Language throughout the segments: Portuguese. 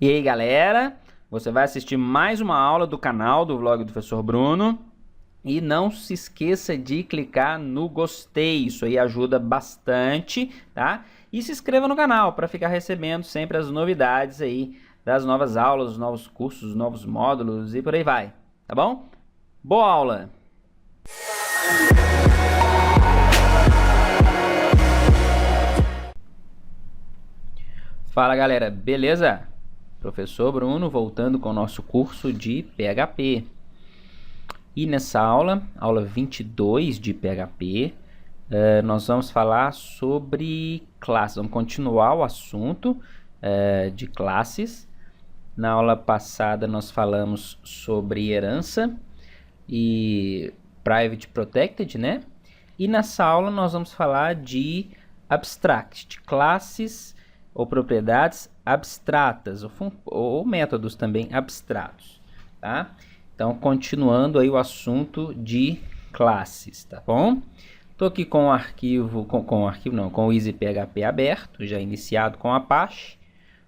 E aí, galera, você vai assistir mais uma aula do canal do Vlog do Professor Bruno. E não se esqueça de clicar no gostei, isso aí ajuda bastante, tá? E se inscreva no canal para ficar recebendo sempre as novidades aí das novas aulas, os novos cursos, os novos módulos e por aí vai, tá bom? Boa aula! Fala, galera, beleza? Professor Bruno voltando com o nosso curso de PHP. E nessa aula, aula 22 de PHP, nós vamos falar sobre classes. Vamos continuar o assunto de classes. Na aula passada nós falamos sobre herança e private protected, né? E nessa aula nós vamos falar de abstract, de classes ou propriedades abstratas, ou métodos também abstratos, tá? Então, continuando aí o assunto de classes, tá bom? Tô aqui com o arquivo, com o EasyPHP aberto, já iniciado com Apache.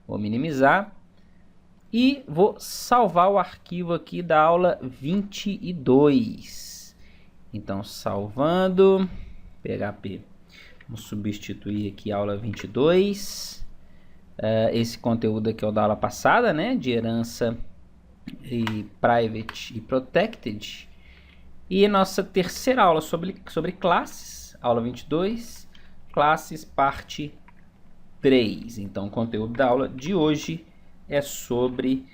Vou minimizar e vou salvar o arquivo aqui da aula 22. Então, salvando, PHP, vamos substituir aqui a aula 22. Esse conteúdo aqui é o da aula passada, né? De herança e private e protected. E a nossa terceira aula sobre classes, aula 22, classes, parte 3. Então, o conteúdo da aula de hoje é sobre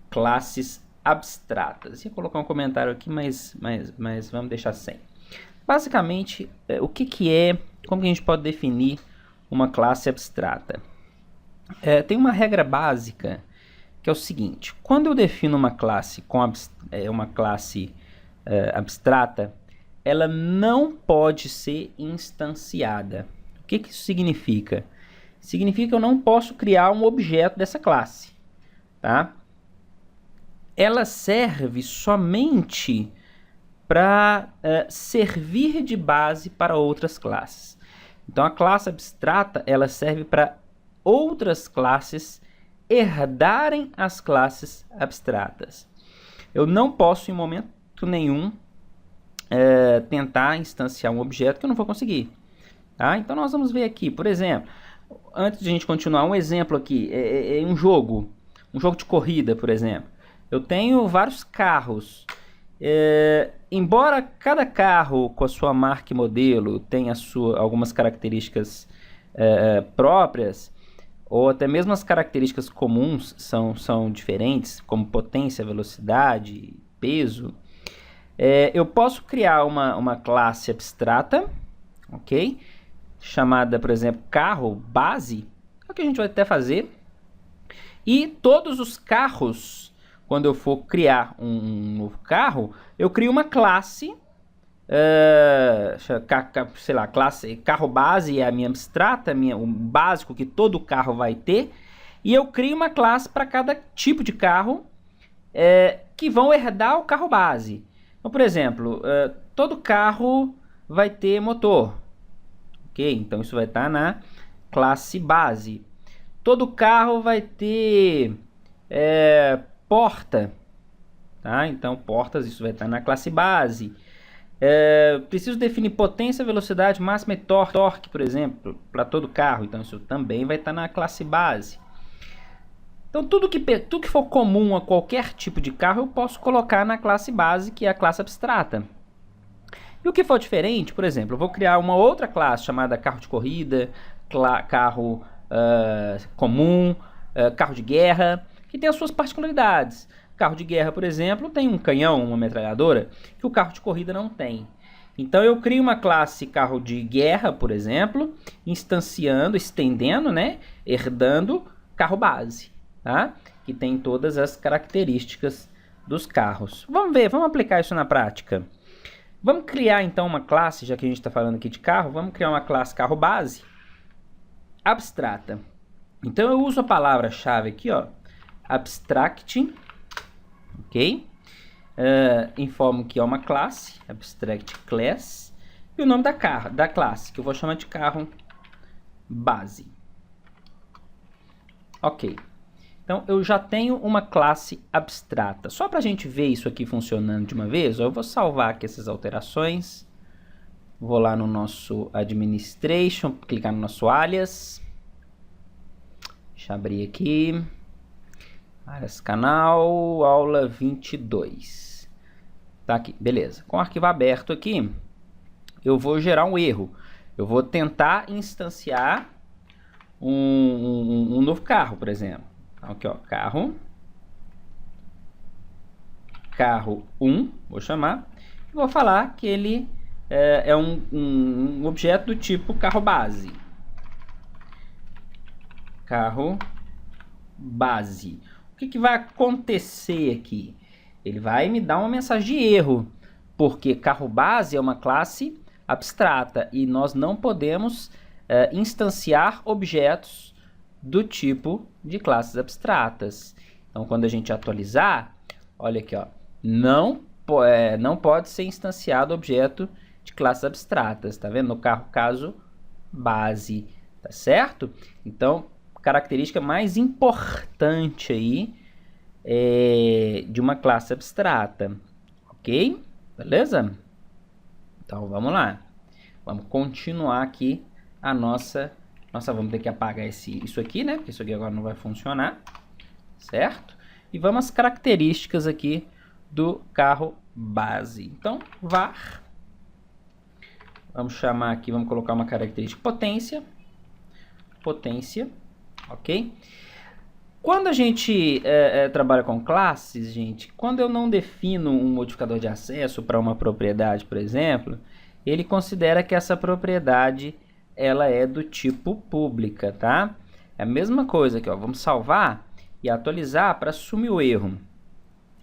classes abstratas. Ia colocar um comentário aqui, mas vamos deixar sem. Basicamente, como que a gente pode definir uma classe abstrata? Tem uma regra básica que é o seguinte: quando eu defino uma classe abstrata, ela não pode ser instanciada. O que isso significa? Significa que eu não posso criar um objeto dessa classe, tá? Ela serve somente para servir de base para outras classes. Então, a classe abstrata, ela serve para outras classes herdarem as classes abstratas. Eu não posso, em momento nenhum, tentar instanciar um objeto que eu não vou conseguir. Tá? Então, nós vamos ver aqui, por exemplo, antes de a gente continuar, um exemplo aqui, um jogo de corrida, por exemplo. Eu tenho vários carros. Embora cada carro com a sua marca e modelo tenha algumas características próprias, ou até mesmo as características comuns são diferentes, como potência, velocidade, peso, eu posso criar uma classe abstrata, ok? Chamada, por exemplo, carro base, é o que a gente vai até fazer. E todos os carros, quando eu for criar um novo carro, eu crio uma classe, sei lá, classe carro base é a minha abstrata, o básico que todo carro vai ter, e eu crio uma classe para cada tipo de carro que vão herdar o carro base. Então, por exemplo, todo carro vai ter motor, ok? Então isso vai estar na classe base. Todo carro vai ter porta, tá? Então portas, isso vai estar na classe base. Preciso definir potência, velocidade máxima e torque, por exemplo, para todo carro. Então isso também vai estar na classe base. Então tudo que for comum a qualquer tipo de carro eu posso colocar na classe base, que é a classe abstrata. E o que for diferente, por exemplo, eu vou criar uma outra classe chamada carro de corrida, carro comum, carro de guerra, que tem as suas particularidades. Carro de guerra, por exemplo, tem um canhão, uma metralhadora, que o carro de corrida não tem. Então eu crio uma classe carro de guerra, por exemplo, estendendo, né, herdando carro base, tá? Que tem todas as características dos carros. Vamos aplicar isso na prática. Vamos criar então uma classe, já que a gente está falando aqui de carro, vamos criar uma classe carro base abstrata. Então eu uso a palavra-chave aqui, ó, abstract, ok? Informo que é uma classe, abstract class, e o nome da classe, que eu vou chamar de carro base. Ok. Então, eu já tenho uma classe abstrata. Só para a gente ver isso aqui funcionando de uma vez, eu vou salvar aqui essas alterações. Vou lá no nosso Administration, clicar no nosso alias. Deixa eu abrir aqui. Alias canal, aula 22. Tá aqui, beleza. Com o arquivo aberto aqui, eu vou gerar um erro. Eu vou tentar instanciar um novo carro, por exemplo. Aqui, ó, carro 1, vou chamar, e vou falar que ele é um objeto do tipo carro base. Carro base. O que vai acontecer aqui? Ele vai me dar uma mensagem de erro, porque carro base é uma classe abstrata e nós não podemos instanciar objetos do tipo de classes abstratas. Então, quando a gente atualizar, olha aqui, ó, não pode ser instanciado objeto de classes abstratas, tá vendo? No caso base, tá certo? Então, característica mais importante aí de uma classe abstrata, ok? Beleza? Então, vamos lá. Vamos continuar aqui a nossa... Nossa, vamos ter que apagar isso aqui, né? Porque isso aqui agora não vai funcionar, certo? E vamos às características aqui do carro base. Então, var. Vamos chamar aqui, vamos colocar uma característica potência. Potência, ok? Quando a gente trabalha com classes, gente, quando eu não defino um modificador de acesso para uma propriedade, por exemplo, ele considera que essa propriedade ela é do tipo pública, tá? É a mesma coisa aqui, ó. Vamos salvar e atualizar para assumir o erro.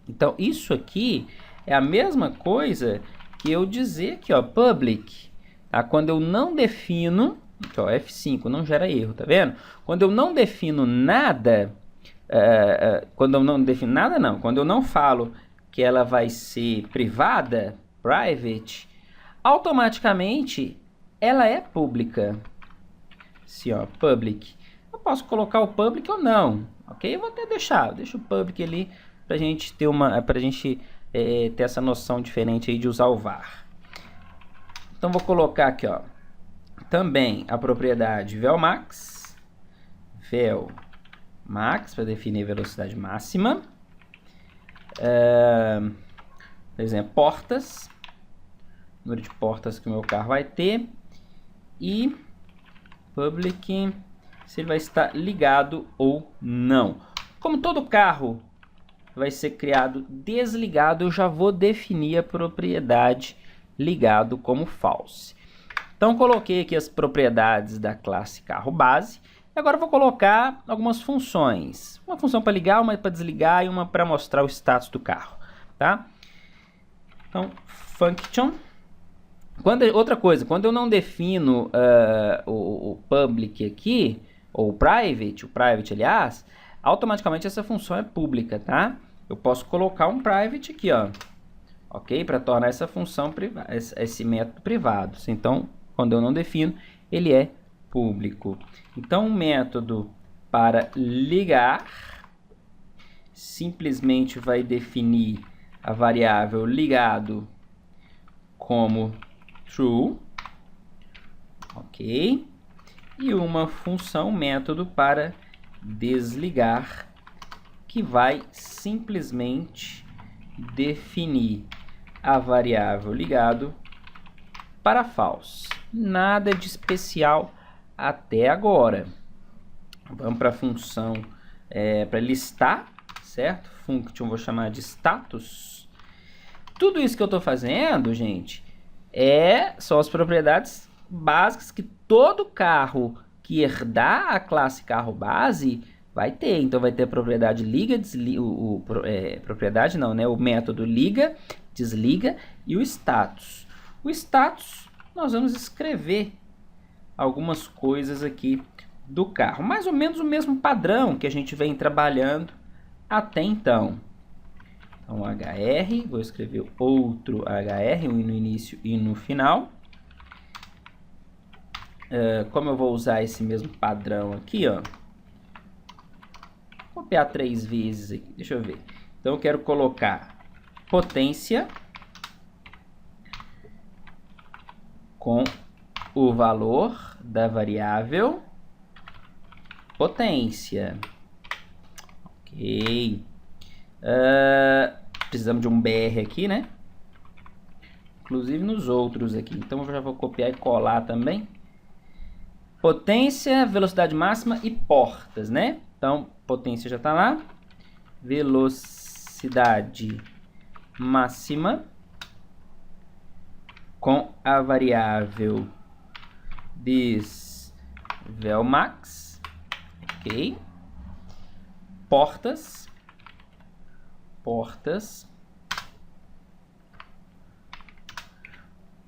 Então, isso aqui é a mesma coisa que eu dizer aqui, ó, public. Tá? Quando eu não defino, aqui, ó, F5, não gera erro, tá vendo? Quando eu não defino nada, quando eu não defino nada, não. Quando eu não falo que ela vai ser privada, private, automaticamente ela é pública. Assim, ó, public. Eu posso colocar o public ou não, ok? Eu vou até deixo o public ali pra gente ter ter essa noção diferente aí de usar o var. Então vou colocar aqui, ó, também a propriedade velmax, para definir velocidade máxima. Por exemplo, portas, número de portas que o meu carro vai ter. E public, se ele vai estar ligado ou não. Como todo carro vai ser criado desligado, eu já vou definir a propriedade ligado como false. Então, coloquei aqui as propriedades da classe carro base. E agora eu vou colocar algumas funções. Uma função para ligar, uma para desligar e uma para mostrar o status do carro. Tá? Então, function. Outra coisa, quando eu não defino o public aqui, ou o private, aliás, automaticamente essa função é pública, tá? Eu posso colocar um private aqui, ó, ok? Para tornar essa função, esse método privado. Então, quando eu não defino, ele é público. Então, um método para ligar simplesmente vai definir a variável ligado como true, ok? E uma função, método para desligar, que vai simplesmente definir a variável ligado para false. Nada de especial até agora. Vamos para a função para listar, certo? Function vou chamar de status. Tudo isso que eu estou fazendo, gente, são as propriedades básicas que todo carro que herdar a classe carro base vai ter. Então, vai ter a propriedade liga, desliga, propriedade não, né? O método liga, desliga e o status. O status, nós vamos escrever algumas coisas aqui do carro. Mais ou menos o mesmo padrão que a gente vem trabalhando até então. Então, HR, vou escrever outro HR, um no início e no final. Como eu vou usar esse mesmo padrão aqui, ó, Vou copiar 3 vezes aqui, deixa eu ver. Então eu quero colocar potência com o valor da variável potência. Ok. Precisamos de um BR aqui, né? Inclusive nos outros aqui. Então eu já vou copiar e colar também. Potência, velocidade máxima e portas, né? Então, potência já está lá. Velocidade máxima com a variável Velmax. Ok. Portas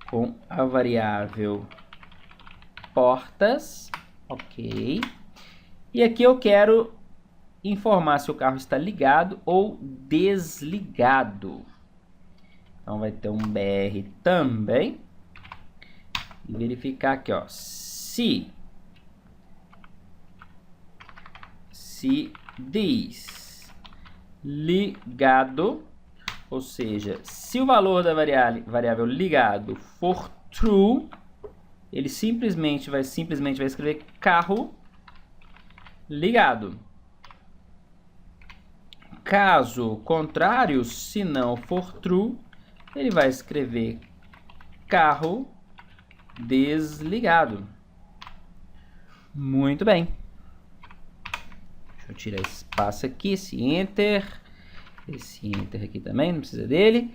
com a variável portas, ok. E aqui eu quero informar se o carro está ligado ou desligado. Então vai ter um BR também. E verificar aqui, ó, se diz ligado, ou seja, se o valor da variável ligado for true, ele simplesmente vai escrever carro ligado. Caso contrário, se não for true, ele vai escrever carro desligado. Muito bem. Deixa eu tirar esse espaço aqui, esse enter aqui também, não precisa dele.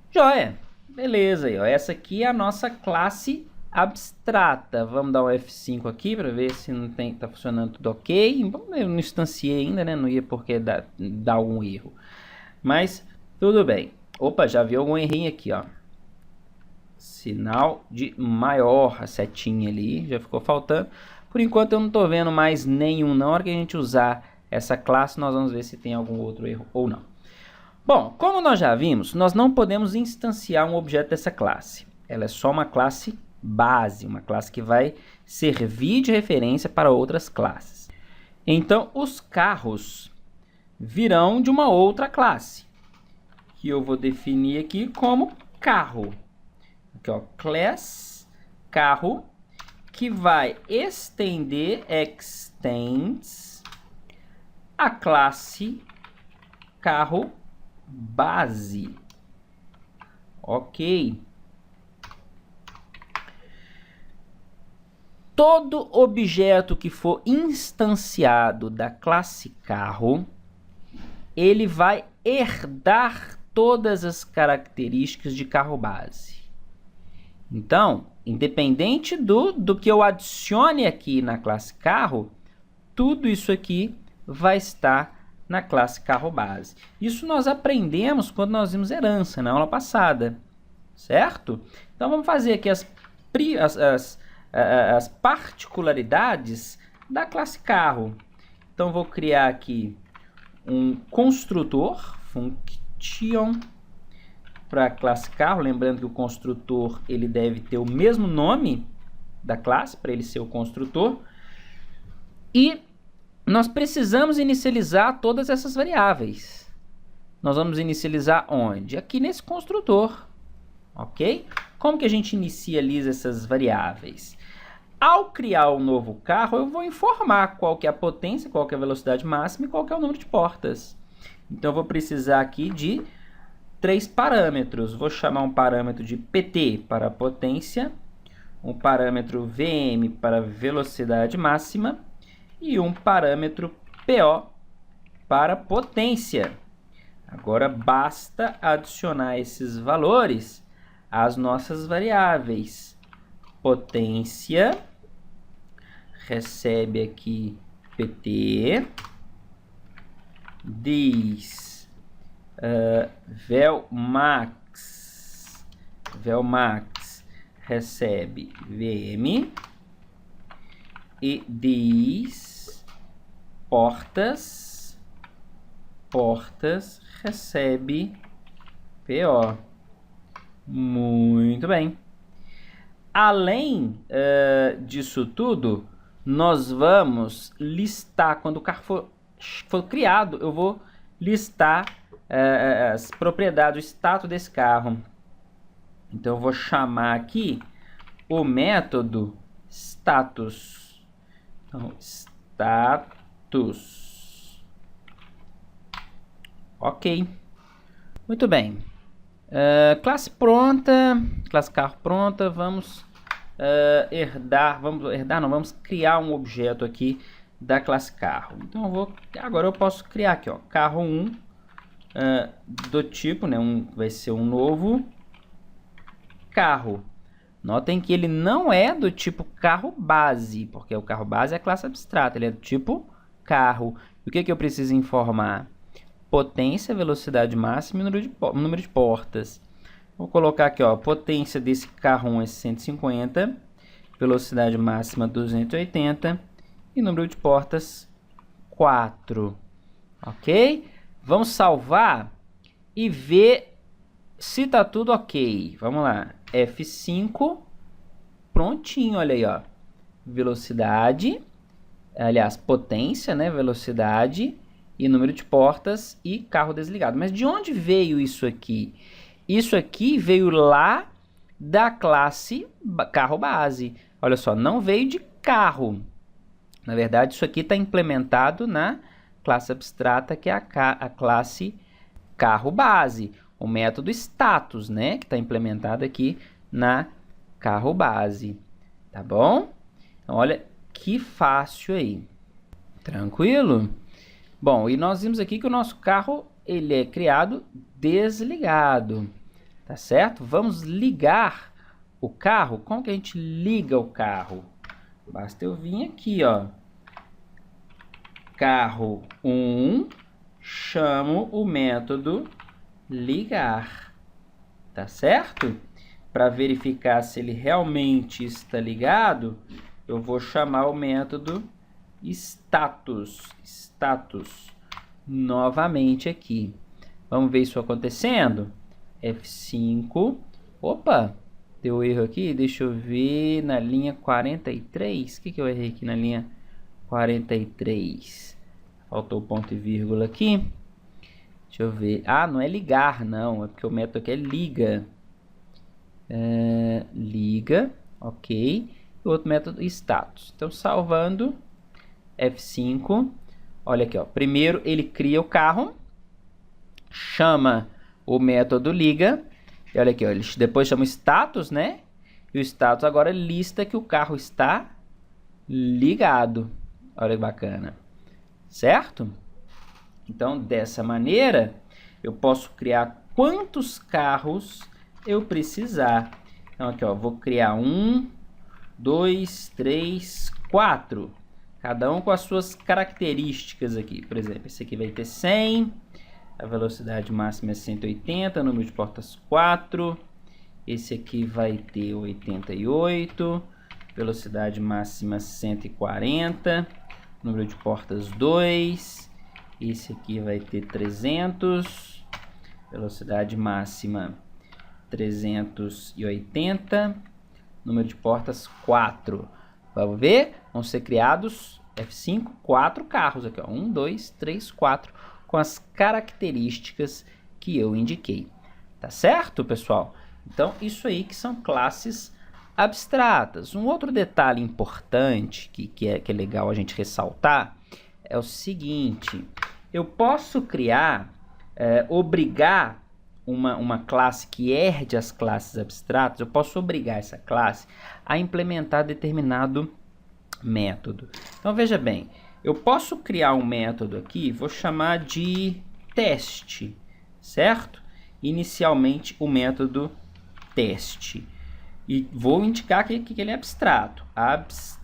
Joia! Beleza, aí, ó. Essa aqui é a nossa classe abstrata. Vamos dar um F5 aqui para ver se não tá funcionando tudo ok. Eu não instanciei ainda, né? Não ia porque dar algum erro. Mas tudo bem. Opa, já vi algum errinho aqui, ó. Sinal de maior, a setinha ali, já ficou faltando. Por enquanto eu não estou vendo mais nenhum. Na hora que a gente usar essa classe, nós vamos ver se tem algum outro erro ou não. Bom, como nós já vimos, nós não podemos instanciar um objeto dessa classe. Ela é só uma classe base, uma classe que vai servir de referência para outras classes. Então, os carros virão de uma outra classe, que eu vou definir aqui como carro. Aqui, ó, class carro, que vai extends a classe carro base. Ok. Todo objeto que for instanciado da classe carro, ele vai herdar todas as características de carro base. Então, independente do que eu adicione aqui na classe carro, tudo isso aqui vai estar na classe carro base. Isso nós aprendemos quando nós vimos herança, na aula passada, certo? Então, vamos fazer aqui as particularidades da classe carro. Então, vou criar aqui um construtor, function, para a classe carro, lembrando que o construtor ele deve ter o mesmo nome da classe, para ele ser o construtor. E nós precisamos inicializar todas essas variáveis. Nós vamos inicializar onde? Aqui nesse construtor, ok? Como que a gente inicializa essas variáveis? Ao criar um novo carro, eu vou informar qual que é a potência, qual que é a velocidade máxima e qual que é o número de portas. Então, eu vou precisar aqui de 3 parâmetros. Vou chamar um parâmetro de PT para potência, um parâmetro VM para velocidade máxima e um parâmetro PO para potência. Agora, basta adicionar esses valores às nossas variáveis. Potência recebe aqui PT, diz Velmax recebe VM e diz portas recebe PO. Muito bem. Além disso tudo, nós vamos listar, quando o carro for for criado, eu vou listar as propriedades, o status desse carro. Então, eu vou chamar aqui o método status. Então, status. Ok. Muito bem. Classe pronta. Classe carro pronta. Vamos vamos criar um objeto aqui da classe carro. Então, agora eu posso criar aqui, ó, carro 1 do tipo, né, vai ser um novo carro. Notem que ele não é do tipo carro base, porque o carro base é a classe abstrata, ele é do tipo carro. E o que eu preciso informar? Potência, velocidade máxima e número de portas. Vou colocar aqui, ó, potência desse carro 1 é 150, velocidade máxima 280 e número de portas 4. Ok? Vamos salvar e ver se está tudo ok. Vamos lá. F5. Prontinho, olha aí, ó. Velocidade, aliás, potência, né? Velocidade e número de portas e carro desligado. Mas de onde veio isso aqui? Isso aqui veio lá da classe carro base. Olha só, não veio de carro. Na verdade, isso aqui está implementado na classe abstrata, que é a classe carro base. O método status, né? Que está implementado aqui na carro base. Tá bom? Então, olha que fácil aí. Tranquilo? Bom, e nós vimos aqui que o nosso carro ele é criado desligado. Tá certo? Vamos ligar o carro. Como que a gente liga o carro? Basta eu vir aqui, ó. Carro 1, chamo o método ligar. Tá certo? Para verificar se ele realmente está ligado, eu vou chamar o método status novamente aqui. Vamos ver isso acontecendo? F5. Opa, deu erro aqui. Deixa eu ver na linha 43. O que eu errei aqui na linha 43? Faltou ponto e vírgula aqui. Deixa eu ver. Ah, não é ligar, não. É porque o método aqui é liga. Liga, ok. O outro método, status. Então, salvando. F5. Olha aqui, ó. Primeiro ele cria o carro. Chama o método liga. E olha aqui, ó. Ele depois chama o status, né? E o status agora lista que o carro está ligado. Olha que bacana. Certo? Então, dessa maneira, eu posso criar quantos carros eu precisar. Então, aqui, ó, vou criar 1, 2, 3, 4. Cada um com as suas características aqui. Por exemplo, esse aqui vai ter 100. A velocidade máxima é 180. Número de portas 4. Esse aqui vai ter 88. Velocidade máxima 140. Número de portas 2. Esse aqui vai ter 300. Velocidade máxima 380. Número de portas 4. Vamos ver? Vão ser criados F5, 4 carros aqui, ó. 1, 2, 3, 4, com as características que eu indiquei. Tá certo, pessoal? Então, isso aí que são classes abstratas. Um outro detalhe importante que é legal a gente ressaltar é o seguinte: eu posso criar, obrigar uma classe que herde as classes abstratas, eu posso obrigar essa classe a implementar determinado método. Então, veja bem, eu posso criar um método aqui, vou chamar de teste, certo? Inicialmente, o método teste. E vou indicar que ele é abstrato. Abstract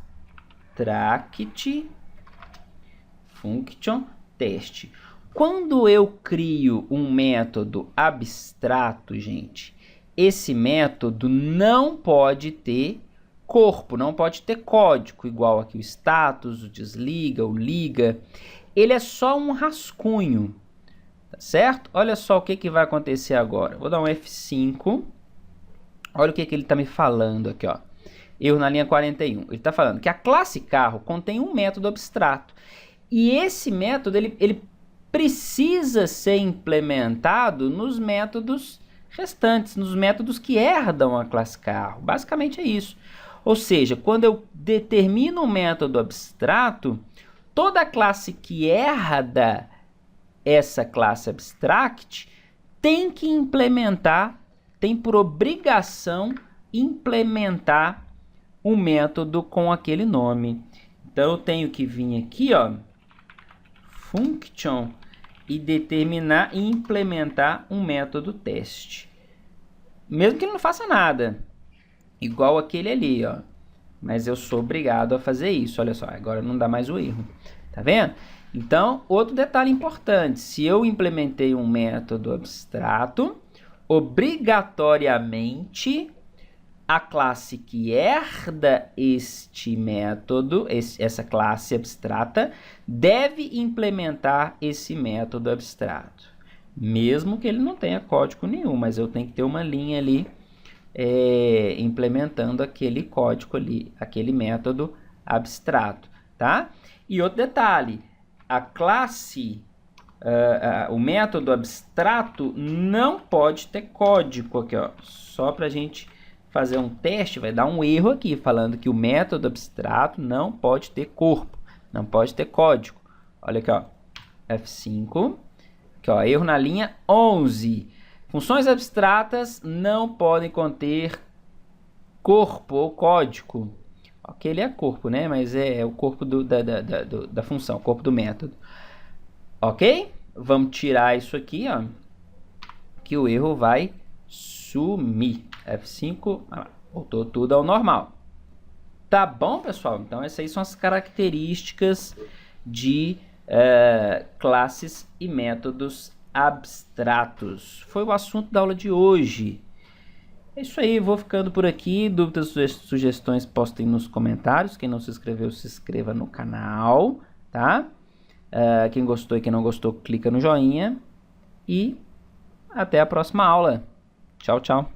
function teste. Quando eu crio um método abstrato, gente, esse método não pode ter corpo, não pode ter código, igual aqui o status, o desliga, o liga. Ele é só um rascunho, tá certo? Olha só o que vai acontecer agora. Vou dar um F5. Olha o que ele está me falando aqui, ó. Erro na linha 41. Ele está falando que a classe carro contém um método abstrato. E esse método, ele precisa ser implementado nos métodos restantes, nos métodos que herdam a classe carro. Basicamente é isso. Ou seja, quando eu determino um método abstrato, toda classe que herda essa classe abstract tem que implementar, tem por obrigação implementar um método com aquele nome. Então eu tenho que vir aqui, ó, function, e determinar e implementar um método teste. Mesmo que ele não faça nada, igual aquele ali, ó. Mas eu sou obrigado a fazer isso, olha só, agora não dá mais o erro. Tá vendo? Então, outro detalhe importante, se eu implementei um método abstrato, obrigatoriamente a classe que herda este método, essa classe abstrata, deve implementar esse método abstrato. Mesmo que ele não tenha código nenhum, mas eu tenho que ter uma linha ali implementando aquele código ali, aquele método abstrato, tá? E outro detalhe, a classe, o método abstrato não pode ter código aqui, ó, só para a gente fazer um teste, vai dar um erro aqui, falando que o método abstrato não pode ter corpo, não pode ter código. Olha aqui, ó, F5, aqui, ó, erro na linha 11. Funções abstratas não podem conter corpo ou código. Aquele é corpo, né? Mas é o corpo da função, o corpo do método. Ok? Vamos tirar isso aqui, ó, que o erro vai sumir. F5, voltou tudo ao normal. Tá bom, pessoal? Então, essas aí são as características de classes e métodos abstratos. Foi o assunto da aula de hoje. É isso aí, vou ficando por aqui. Dúvidas, sugestões, postem nos comentários. Quem não se inscreveu, se inscreva no canal, tá? Quem gostou e quem não gostou, clica no joinha. E até a próxima aula. Tchau, tchau.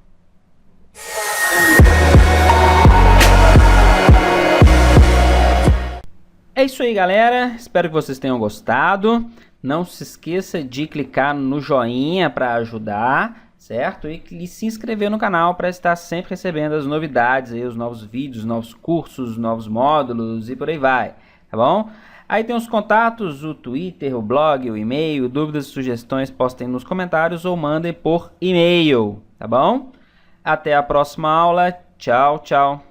É isso aí, galera. Espero que vocês tenham gostado. Não se esqueça de clicar no joinha para ajudar, certo? E se inscrever no canal para estar sempre recebendo as novidades, aí, os novos vídeos, novos cursos, novos módulos e por aí vai, tá bom? Aí tem os contatos, o Twitter, o blog, o e-mail. Dúvidas, sugestões, postem nos comentários ou mandem por e-mail, tá bom? Até a próxima aula. Tchau, tchau.